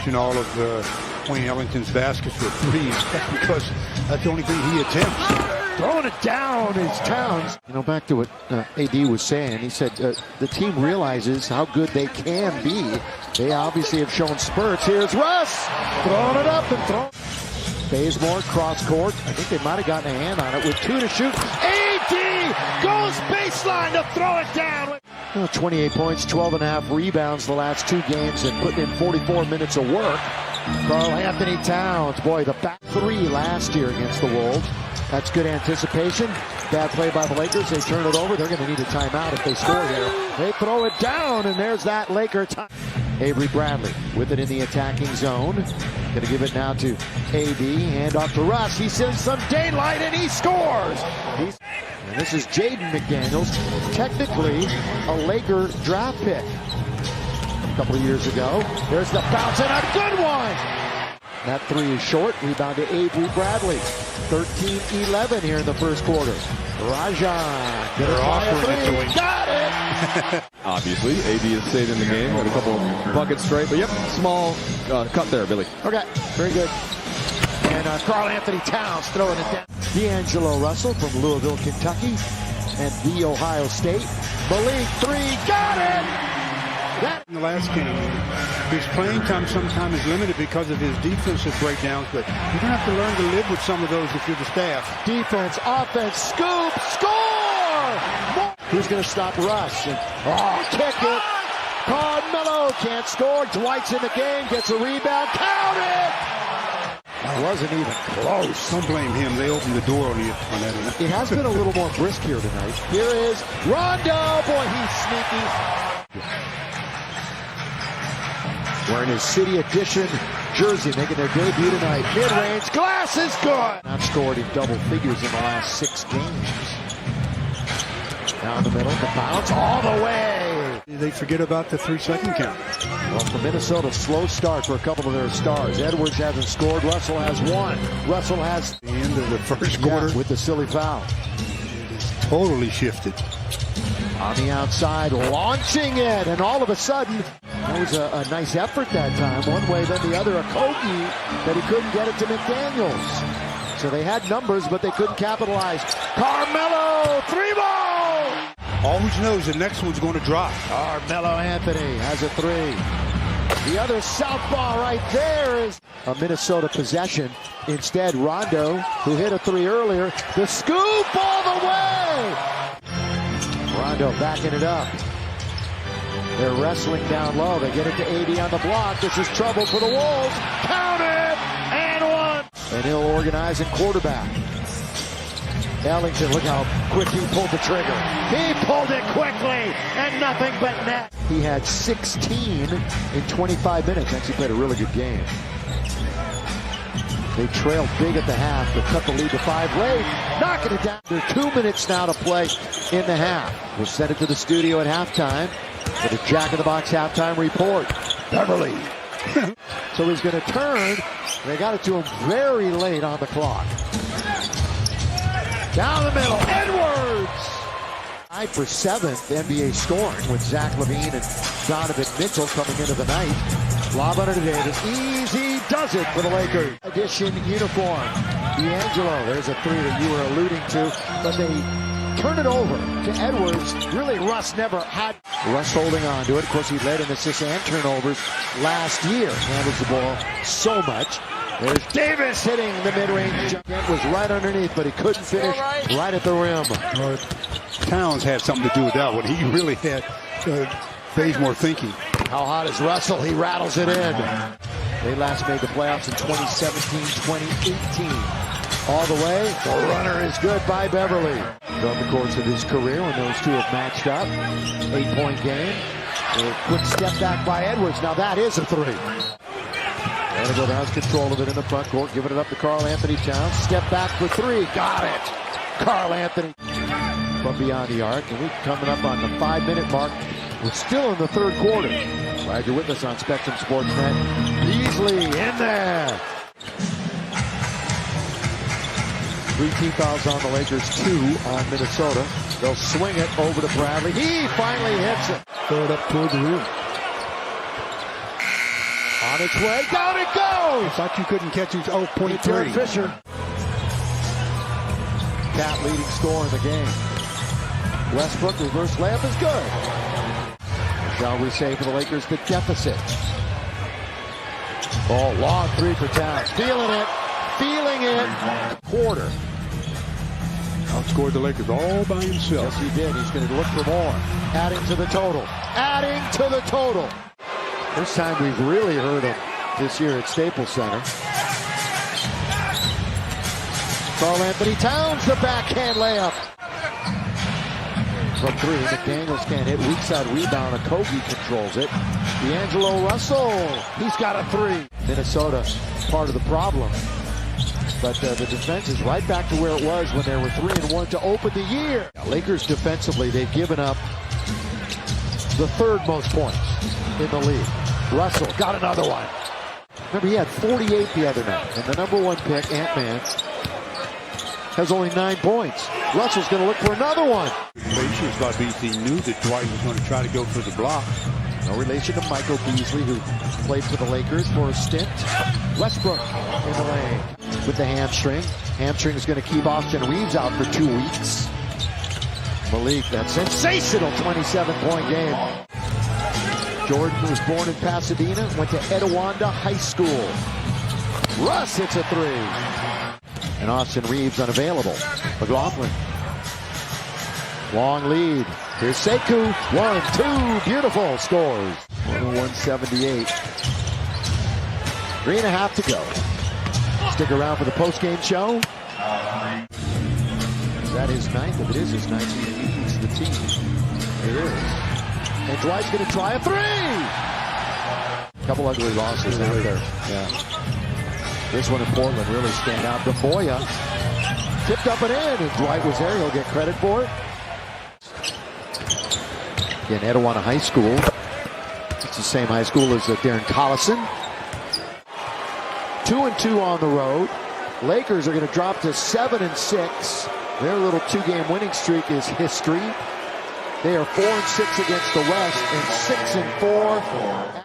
watching all of Wayne Ellington's baskets with threes. That's because that's the only thing he attempts. Throwing it down is Towns. You know, back to what AD was saying. He said the team realizes how good they can be. They obviously have shown spurts. Here's Russ. Throwing it up and throwing. Bazemore cross court. I think they might have gotten a hand on it with 2 to shoot. AD goes baseline to throw it down. 28 points, 12.5 rebounds the last 2 games and putting in 44 minutes of work. Karl Anthony Towns, boy, the back 3 last year against the Wolves. That's good anticipation. Bad play by the Lakers. They turn it over. They're going to need a timeout if they score here. They throw it down, and there's that Laker time. Avery Bradley with it in the attacking zone. Going to give it now to AD. Hand off to Russ. He sends some daylight, and he scores. And this is Jaden McDaniels, technically a Laker draft pick a couple of years ago. There's the bounce, and a good one. That 3 is short. Rebound to Avery Bradley. 13-11 here in the first quarter. Rajan. They're offering it to him. Got it! Obviously, AD has stayed in the game. Got a couple buckets straight. But, yep, small cut there, Billy. Okay, very good. And Karl Anthony Towns throwing it down. D'Angelo Russell from Louisville, Kentucky. And the Ohio State. Malik 3. Got it! In the last game, his playing time sometimes is limited because of his defensive breakdowns, but you're going to have to learn to live with some of those if you're the staff. Defense, offense, scoop, score! Who's going to stop Russ? Kick it. Carmelo can't score. Dwight's in the game, gets a rebound. Count it! It wasn't even close. Don't blame him. They opened the door on that. It has been a little more brisk here tonight. Here is Rondo. Boy, he's sneaky. Wearing his City Edition jersey, making their debut tonight. Mid-range, glass is good. Not scored in double figures in the last 6 games. Down the middle, the bounce all the way. They forget about the 3-second count. Well, for Minnesota, slow start for a couple of their stars. Edwards hasn't scored. Russell has 1. Russell has the end of the first quarter with the silly foul. It's totally shifted. On the outside, launching it, and all of a sudden, that was a nice effort that time. One way, then the other, a Kogi that he couldn't get it to McDaniels. So they had numbers, but they couldn't capitalize. Carmelo, 3-ball! Always knows the next one's going to drop. Carmelo Anthony has a 3. The other southpaw right there is a Minnesota possession. Instead, Rondo, who hit a 3 earlier, the scoop all the way! Rondo backing it up. They're wrestling down low. They get it to AD on the block. This is trouble for the Wolves. Count it! And 1! And he'll organize and quarterback. Ellington, look how quick he pulled the trigger. He pulled it quickly, and nothing but net. He had 16 in 25 minutes. Actually played a really good game. They trailed big at the half, but cut the lead to 5 late. Knocking it down. There are 2 minutes now to play in the half. We'll send it to the studio at halftime with a Jack in the Box halftime report. Beverly. So he's going to turn. They got it to him very late on the clock. Down the middle, Edwards! Tied for 7th NBA scoring with Zach LaVine and Donovan Mitchell coming into the night. Lob under to Davis. Easy does it for the Lakers. Edition uniform. D'Angelo, there's a 3 that you were alluding to, but they turn it over to Edwards. Really, Russ never had. Russ holding on to it. Of course, he led in assists and turnovers last year. Handles the ball so much. There's Davis hitting the mid-range. Kent was right underneath, but he couldn't finish right at the rim. Towns had something to do with that one. He really had Bazemore thinking. How hot is Russell? He rattles it in. They last made the playoffs in 2017, 2018. All the way, the runner is good by Beverly. Throughout the course of his career, when those two have matched up, 8-point game. A quick step back by Edwards. Now that is a 3. Edwards has control of it in the front court, giving it up to Karl Anthony Towns. Step back for 3. Got it. Karl Anthony from beyond the arc. And we're coming up on the 5-minute mark. We're still in the 3rd quarter. Glad you're with us on Spectrum Sportsnet. Beasley in there. 3 team fouls on the Lakers, 2 on Minnesota. They'll swing it over to Bradley. He finally hits it. Throw it up toward the rim. On its way, down it goes! I thought you couldn't catch his 0.3. Jared Fisher. Cat leading scorer in the game. Westbrook, reverse layup is good. Shall we say for the Lakers the deficit? Oh, long three for Towns. Feeling it. Porter. Outscored the Lakers all by himself. Yes, he did. He's going to look for more. Adding to the total. First time we've really heard him this year at Staples Center. Karl Anthony Towns, the backhand layup. From three, McDaniels can't hit. Weak side rebound. Okogie controls it. D'Angelo Russell, he's got a three. Minnesota, part of the problem. But the defense is right back to where it was when they were 3-1 to open the year. Lakers defensively, they've given up the third most points in the league. Russell got another one. Remember, he had 48 the other night. And the number one pick, Ant-Man, has only 9 points. Russell's going to look for another one. Relations by BC knew that Dwight was going to try to go for the block. No relation to Michael Beasley, who played for the Lakers for a stint. Westbrook in the lane with the hamstring. Hamstring is going to keep Austin Reeves out for 2 weeks. Malik, that sensational 27-point game. Jordan was born in Pasadena, went to Etiwanda High School. Russ hits a three. And Austin Reeves unavailable. McLaughlin. Long lead. Here's Sekou. 1-2. Beautiful scores. 101-78. 3.5 to go. Stick around for the post-game show. That is ninth. If it is his ninth, he leads the team. It is. And Dwight's going to try a three. Couple ugly losses out there. Yeah. This one in Portland really stand out. DeBoya tipped up and in, and Dwight was there. He'll get credit for it. Again, Etiwanda High School. It's the same high school as Darren Collison. 2-2 on the road. Lakers are going to drop to 7-6. Their little 2-game winning streak is history. They are 4-6 against the West and 6-4.